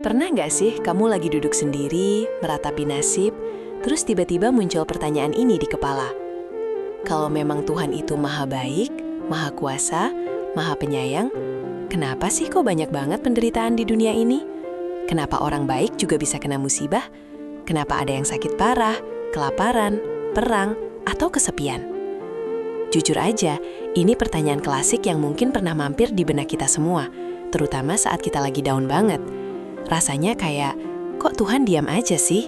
Pernah nggak sih kamu lagi duduk sendiri, meratapi nasib, terus tiba-tiba muncul pertanyaan ini di kepala? Kalau memang Tuhan itu maha baik, maha kuasa, maha penyayang, kenapa sih kok banyak banget penderitaan di dunia ini? Kenapa orang baik juga bisa kena musibah? Kenapa ada yang sakit parah, kelaparan, perang, atau kesepian? Jujur aja, ini pertanyaan klasik yang mungkin pernah mampir di benak kita semua, terutama saat kita lagi down banget. Rasanya kayak, kok Tuhan diam aja sih?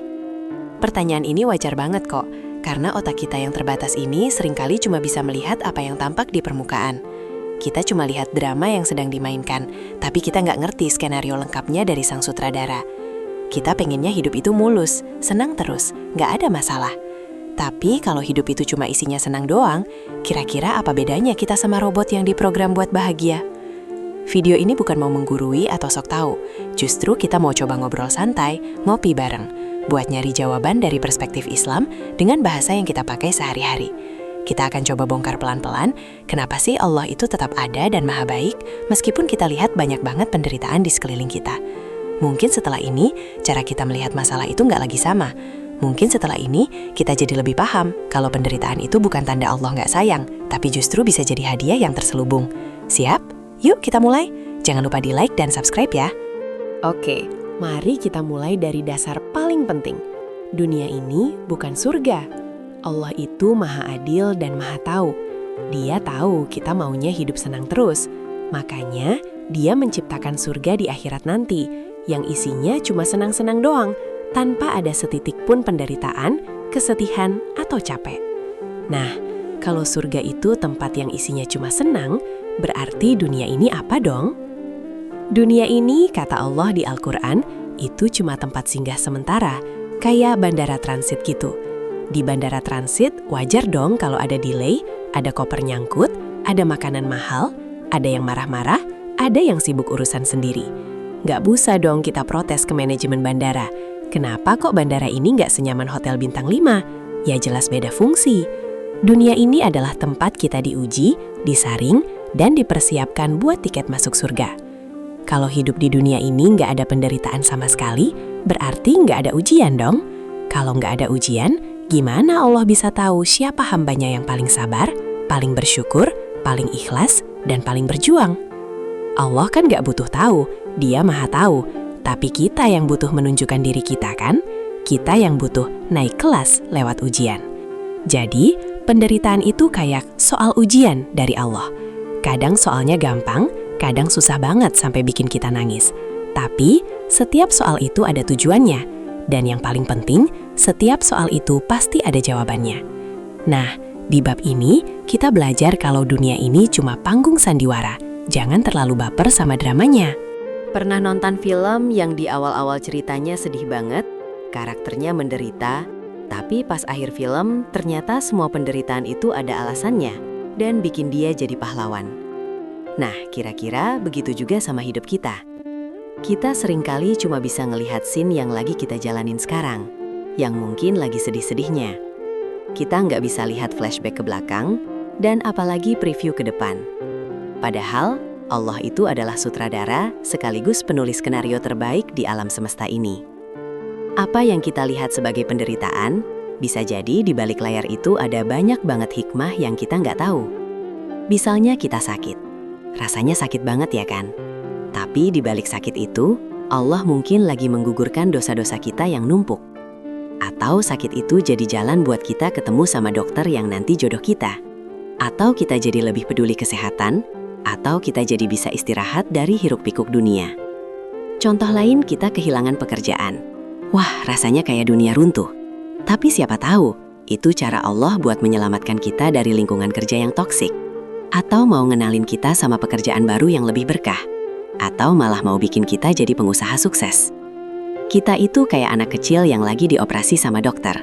Pertanyaan ini wajar banget kok, karena otak kita yang terbatas ini seringkali cuma bisa melihat apa yang tampak di permukaan. Kita cuma lihat drama yang sedang dimainkan, tapi kita nggak ngerti skenario lengkapnya dari sang sutradara. Kita pengennya hidup itu mulus, senang terus, nggak ada masalah. Tapi kalau hidup itu cuma isinya senang doang, kira-kira apa bedanya kita sama robot yang diprogram buat bahagia? Video ini bukan mau menggurui atau sok tahu, justru kita mau coba ngobrol santai, ngopi bareng, buat nyari jawaban dari perspektif Islam dengan bahasa yang kita pakai sehari-hari. Kita akan coba bongkar pelan-pelan, kenapa sih Allah itu tetap ada dan maha baik, meskipun kita lihat banyak banget penderitaan di sekeliling kita. Mungkin setelah ini, cara kita melihat masalah itu nggak lagi sama. Mungkin setelah ini, kita jadi lebih paham kalau penderitaan itu bukan tanda Allah nggak sayang, tapi justru bisa jadi hadiah yang terselubung. Siap? Yuk kita mulai. Jangan lupa di like dan subscribe ya. Oke, mari kita mulai dari dasar paling penting. Dunia ini bukan surga. Allah itu maha adil dan maha tahu. Dia tahu kita maunya hidup senang terus. Makanya, Dia menciptakan surga di akhirat nanti, yang isinya cuma senang-senang doang, tanpa ada setitik pun penderitaan, kesedihan, atau capek. Nah, kalau surga itu tempat yang isinya cuma senang, berarti dunia ini apa dong? Dunia ini, kata Allah di Al-Quran, itu cuma tempat singgah sementara, kayak bandara transit gitu. Di bandara transit, wajar dong kalau ada delay, ada koper nyangkut, ada makanan mahal, ada yang marah-marah, ada yang sibuk urusan sendiri. Nggak bisa dong kita protes ke manajemen bandara. Kenapa kok bandara ini nggak senyaman hotel bintang 5? Ya jelas beda fungsi. Dunia ini adalah tempat kita diuji, disaring, dan dipersiapkan buat tiket masuk surga. Kalau hidup di dunia ini nggak ada penderitaan sama sekali, berarti nggak ada ujian dong. Kalau nggak ada ujian, gimana Allah bisa tahu siapa hambanya yang paling sabar, paling bersyukur, paling ikhlas, dan paling berjuang? Allah kan nggak butuh tahu, Dia maha tahu. Tapi kita yang butuh menunjukkan diri kita kan? Kita yang butuh naik kelas lewat ujian. Jadi, penderitaan itu kayak soal ujian dari Allah. Kadang soalnya gampang, kadang susah banget sampai bikin kita nangis. Tapi, setiap soal itu ada tujuannya. Dan yang paling penting, setiap soal itu pasti ada jawabannya. Nah, di bab ini, kita belajar kalau dunia ini cuma panggung sandiwara. Jangan terlalu baper sama dramanya. Pernah nonton film yang di awal-awal ceritanya sedih banget, karakternya menderita, tapi pas akhir film ternyata semua penderitaan itu ada alasannya dan bikin dia jadi pahlawan. Nah, kira-kira begitu juga sama hidup kita. Kita seringkali cuma bisa ngelihat scene yang lagi kita jalanin sekarang, yang mungkin lagi sedih-sedihnya. Kita nggak bisa lihat flashback ke belakang, dan apalagi preview ke depan. Padahal, Allah itu adalah sutradara sekaligus penulis skenario terbaik di alam semesta ini. Apa yang kita lihat sebagai penderitaan, bisa jadi di balik layar itu ada banyak banget hikmah yang kita nggak tahu. Misalnya kita sakit. Rasanya sakit banget ya kan? Tapi di balik sakit itu, Allah mungkin lagi menggugurkan dosa-dosa kita yang numpuk. Atau sakit itu jadi jalan buat kita ketemu sama dokter yang nanti jodoh kita. Atau kita jadi lebih peduli kesehatan, atau kita jadi bisa istirahat dari hiruk-pikuk dunia. Contoh lain, kita kehilangan pekerjaan. Wah, rasanya kayak dunia runtuh. Tapi siapa tahu, itu cara Allah buat menyelamatkan kita dari lingkungan kerja yang toksik. Atau mau ngenalin kita sama pekerjaan baru yang lebih berkah. Atau malah mau bikin kita jadi pengusaha sukses. Kita itu kayak anak kecil yang lagi dioperasi sama dokter.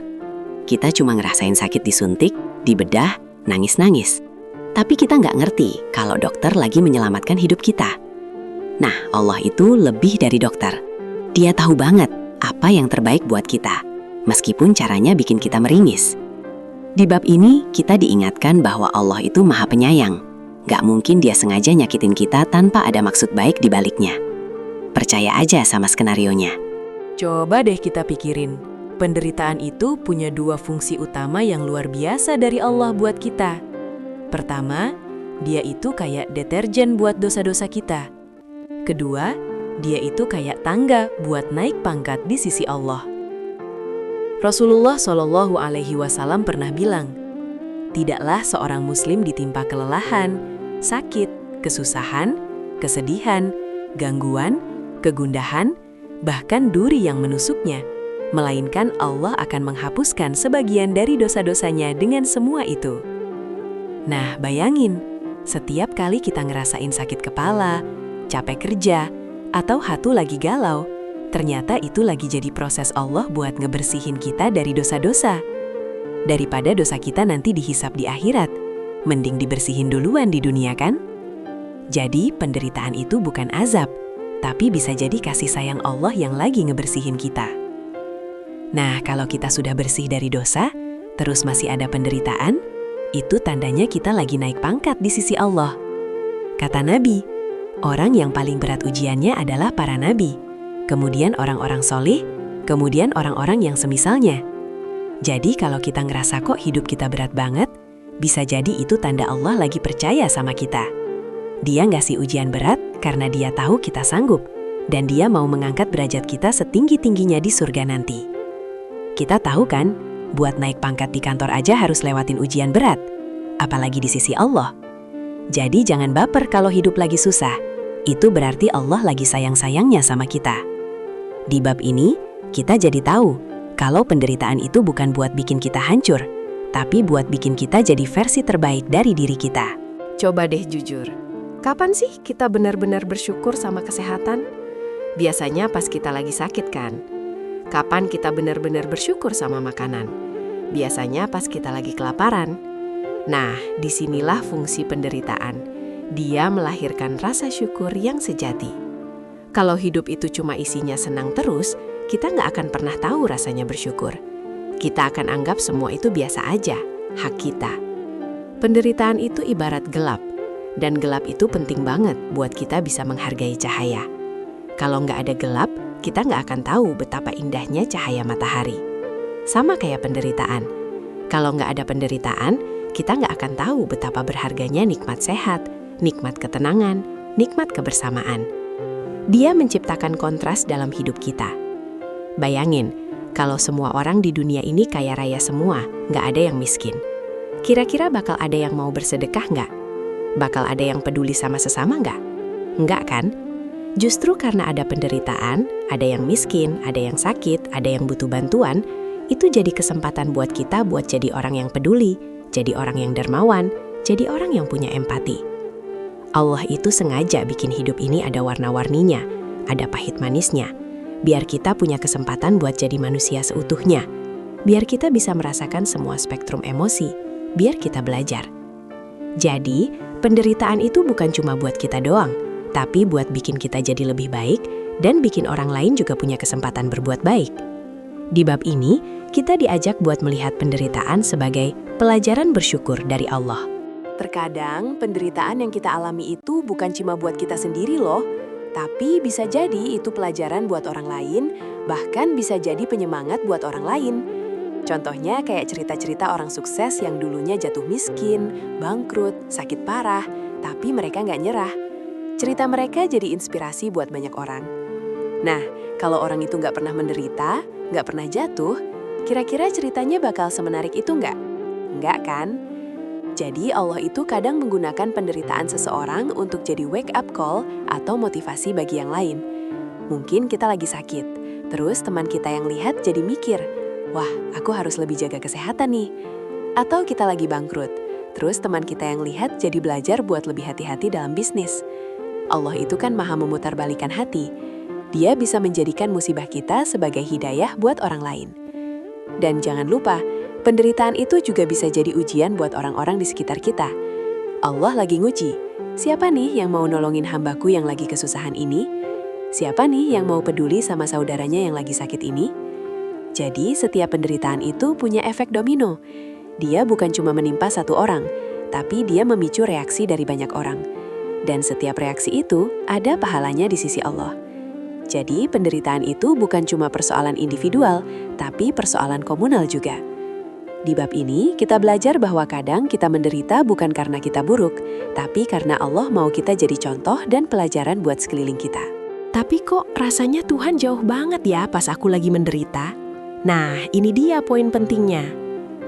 Kita cuma ngerasain sakit disuntik, dibedah, nangis-nangis. Tapi kita nggak ngerti kalau dokter lagi menyelamatkan hidup kita. Nah, Allah itu lebih dari dokter. Dia tahu banget apa yang terbaik buat kita, meskipun caranya bikin kita meringis. Di bab ini, kita diingatkan bahwa Allah itu maha penyayang. Nggak mungkin Dia sengaja nyakitin kita tanpa ada maksud baik di baliknya. percaya aja sama skenarionya. Coba deh kita pikirin. Penderitaan itu punya dua fungsi utama yang luar biasa dari Allah buat kita. Pertama, dia itu kayak deterjen buat dosa-dosa kita. Kedua, dia itu kayak tangga buat naik pangkat di sisi Allah. Rasulullah Shallallahu Alaihi Wasallam pernah bilang, tidaklah seorang muslim ditimpa kelelahan, sakit, kesusahan, kesedihan, gangguan, kegundahan, bahkan duri yang menusuknya, melainkan Allah akan menghapuskan sebagian dari dosa-dosanya dengan semua itu. Nah, bayangin, setiap kali kita ngerasain sakit kepala, capek kerja, atau hati lagi galau, ternyata itu lagi jadi proses Allah buat ngebersihin kita dari dosa-dosa. Daripada dosa kita nanti dihisap di akhirat, mending dibersihin duluan di dunia kan? Jadi penderitaan itu bukan azab, tapi bisa jadi kasih sayang Allah yang lagi ngebersihin kita. Nah, kalau kita sudah bersih dari dosa, terus masih ada penderitaan, itu tandanya kita lagi naik pangkat di sisi Allah. Kata Nabi, orang yang paling berat ujiannya adalah para nabi, kemudian orang-orang soleh, kemudian orang-orang yang semisalnya. Jadi kalau kita ngerasa kok hidup kita berat banget, bisa jadi itu tanda Allah lagi percaya sama kita. Dia ngasih ujian berat karena dia tahu kita sanggup, dan dia mau mengangkat derajat kita setinggi-tingginya di surga nanti. Kita tahu kan, buat naik pangkat di kantor aja harus lewatin ujian berat, apalagi di sisi Allah. Jadi jangan baper kalau hidup lagi susah, itu berarti Allah lagi sayang-sayangnya sama kita. Di bab ini, kita jadi tahu kalau penderitaan itu bukan buat bikin kita hancur, tapi buat bikin kita jadi versi terbaik dari diri kita. Coba deh jujur, kapan sih kita benar-benar bersyukur sama kesehatan? Biasanya pas kita lagi sakit kan? Kapan kita benar-benar bersyukur sama makanan? Biasanya pas kita lagi kelaparan. Nah, disinilah fungsi penderitaan. Dia melahirkan rasa syukur yang sejati. Kalau hidup itu cuma isinya senang terus, kita nggak akan pernah tahu rasanya bersyukur. Kita akan anggap semua itu biasa aja, hak kita. Penderitaan itu ibarat gelap, dan gelap itu penting banget buat kita bisa menghargai cahaya. Kalau nggak ada gelap, kita nggak akan tahu betapa indahnya cahaya matahari. Sama kayak penderitaan. Kalau nggak ada penderitaan, kita nggak akan tahu betapa berharganya nikmat sehat, nikmat ketenangan, nikmat kebersamaan. Dia menciptakan kontras dalam hidup kita. Bayangin, kalau semua orang di dunia ini kaya raya semua, nggak ada yang miskin. Kira-kira bakal ada yang mau bersedekah nggak? Bakal ada yang peduli sama sesama nggak? Nggak kan? Justru karena ada penderitaan, ada yang miskin, ada yang sakit, ada yang butuh bantuan, itu jadi kesempatan buat kita buat jadi orang yang peduli, jadi orang yang dermawan, jadi orang yang punya empati. Allah itu sengaja bikin hidup ini ada warna-warninya, ada pahit manisnya, biar kita punya kesempatan buat jadi manusia seutuhnya, biar kita bisa merasakan semua spektrum emosi, biar kita belajar. Jadi, penderitaan itu bukan cuma buat kita doang, tapi buat bikin kita jadi lebih baik dan bikin orang lain juga punya kesempatan berbuat baik. Di bab ini, kita diajak buat melihat penderitaan sebagai pelajaran bersyukur dari Allah. Terkadang penderitaan yang kita alami itu bukan cuma buat kita sendiri loh, tapi bisa jadi itu pelajaran buat orang lain, bahkan bisa jadi penyemangat buat orang lain. Contohnya kayak cerita-cerita orang sukses yang dulunya jatuh miskin, bangkrut, sakit parah, tapi mereka nggak nyerah. Cerita mereka jadi inspirasi buat banyak orang. Nah, kalau orang itu nggak pernah menderita, nggak pernah jatuh, kira-kira ceritanya bakal semenarik itu nggak? Nggak kan? Jadi Allah itu kadang menggunakan penderitaan seseorang untuk jadi wake up call atau motivasi bagi yang lain. Mungkin kita lagi sakit, terus teman kita yang lihat jadi mikir, wah, aku harus lebih jaga kesehatan nih. Atau kita lagi bangkrut, terus teman kita yang lihat jadi belajar buat lebih hati-hati dalam bisnis. Allah itu kan maha memutarbalikkan hati. Dia bisa menjadikan musibah kita sebagai hidayah buat orang lain. Dan jangan lupa, penderitaan itu juga bisa jadi ujian buat orang-orang di sekitar kita. Allah lagi nguji, siapa nih yang mau nolongin hambaku yang lagi kesusahan ini? Siapa nih yang mau peduli sama saudaranya yang lagi sakit ini? Jadi setiap penderitaan itu punya efek domino. Dia bukan cuma menimpa satu orang, tapi dia memicu reaksi dari banyak orang. Dan setiap reaksi itu ada pahalanya di sisi Allah. Jadi penderitaan itu bukan cuma persoalan individual, tapi persoalan komunal juga. Di bab ini, kita belajar bahwa kadang kita menderita bukan karena kita buruk, tapi karena Allah mau kita jadi contoh dan pelajaran buat sekeliling kita. Tapi kok rasanya Tuhan jauh banget ya pas aku lagi menderita? Nah, ini dia poin pentingnya.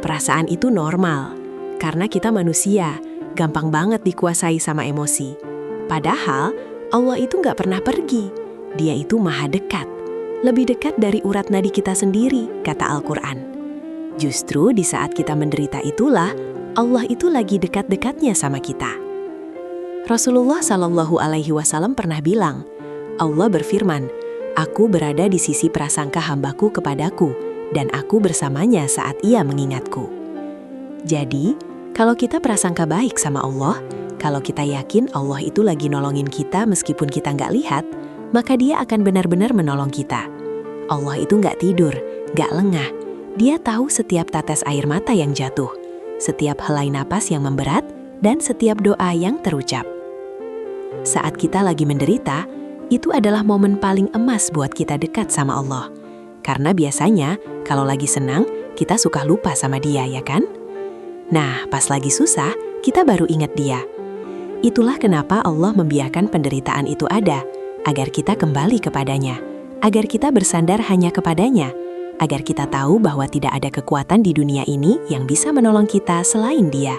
Perasaan itu normal, karena kita manusia, gampang banget dikuasai sama emosi. Padahal, Allah itu nggak pernah pergi. Dia itu maha dekat. Lebih dekat dari urat nadi kita sendiri, kata Al-Quran. Justru di saat kita menderita itulah, Allah itu lagi dekat-dekatnya sama kita. Rasulullah SAW pernah bilang, Allah berfirman, "Aku berada di sisi prasangka hambaku kepadaku, dan aku bersamanya saat ia mengingatku." Jadi, kalau kita prasangka baik sama Allah, kalau kita yakin Allah itu lagi nolongin kita meskipun kita nggak lihat, maka Dia akan benar-benar menolong kita. Allah itu nggak tidur, nggak lengah. Dia tahu setiap tetes air mata yang jatuh, setiap helai napas yang memberat, dan setiap doa yang terucap. Saat kita lagi menderita, itu adalah momen paling emas buat kita dekat sama Allah. Karena biasanya, kalau lagi senang, kita suka lupa sama Dia, ya kan? Nah, pas lagi susah, kita baru ingat Dia. Itulah kenapa Allah membiarkan penderitaan itu ada, agar kita kembali kepadanya, agar kita bersandar hanya kepadanya, agar kita tahu bahwa tidak ada kekuatan di dunia ini yang bisa menolong kita selain Dia.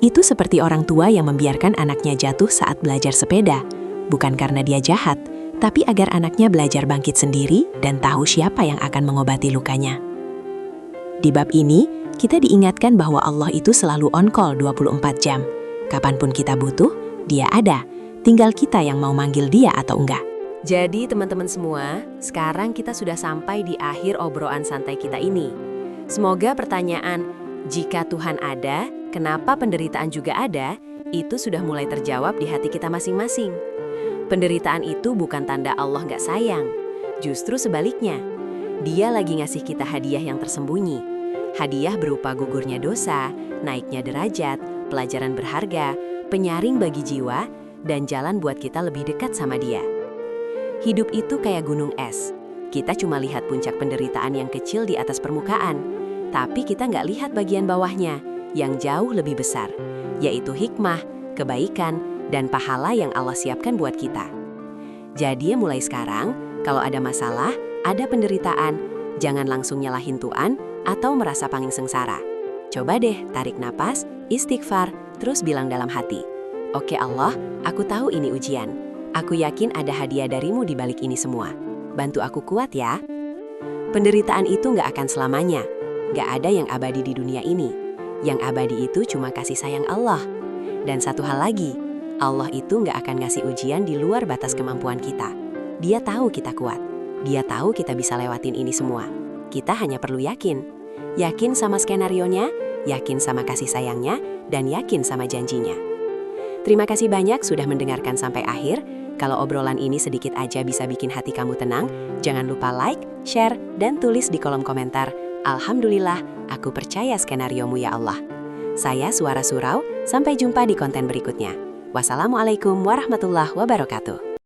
Itu seperti orang tua yang membiarkan anaknya jatuh saat belajar sepeda, bukan karena dia jahat, tapi agar anaknya belajar bangkit sendiri dan tahu siapa yang akan mengobati lukanya. Di bab ini, kita diingatkan bahwa Allah itu selalu on call 24 jam. Kapanpun kita butuh, Dia ada. Tinggal kita yang mau manggil Dia atau enggak. Jadi teman-teman semua, sekarang kita sudah sampai di akhir obrolan santai kita ini. Semoga pertanyaan, jika Tuhan ada, kenapa penderitaan juga ada, itu sudah mulai terjawab di hati kita masing-masing. Penderitaan itu bukan tanda Allah nggak sayang. Justru sebaliknya, Dia lagi ngasih kita hadiah yang tersembunyi. Hadiah berupa gugurnya dosa, naiknya derajat, pelajaran berharga, penyaring bagi jiwa, dan jalan buat kita lebih dekat sama Dia. Hidup itu kayak gunung es. Kita cuma lihat puncak penderitaan yang kecil di atas permukaan, tapi kita nggak lihat bagian bawahnya, yang jauh lebih besar, yaitu hikmah, kebaikan, dan pahala yang Allah siapkan buat kita. Jadi mulai sekarang, kalau ada masalah, ada penderitaan, jangan langsung nyalahin Tuhan atau merasa panging sengsara. Coba deh tarik napas, istighfar, terus bilang dalam hati, "Oke Allah, aku tahu ini ujian. Aku yakin ada hadiah darimu di balik ini semua. Bantu aku kuat ya." Penderitaan itu nggak akan selamanya. Nggak ada yang abadi di dunia ini. Yang abadi itu cuma kasih sayang Allah. Dan satu hal lagi, Allah itu nggak akan ngasih ujian di luar batas kemampuan kita. Dia tahu kita kuat. Dia tahu kita bisa lewatin ini semua. Kita hanya perlu yakin. Yakin sama skenarionya, yakin sama kasih sayangnya, dan yakin sama janjinya. Terima kasih banyak sudah mendengarkan sampai akhir. Kalau obrolan ini sedikit aja bisa bikin hati kamu tenang, jangan lupa like, share, dan tulis di kolom komentar. Alhamdulillah, aku percaya skenariomu ya Allah. Saya Suara Surau, sampai jumpa di konten berikutnya. Wassalamualaikum warahmatullahi wabarakatuh.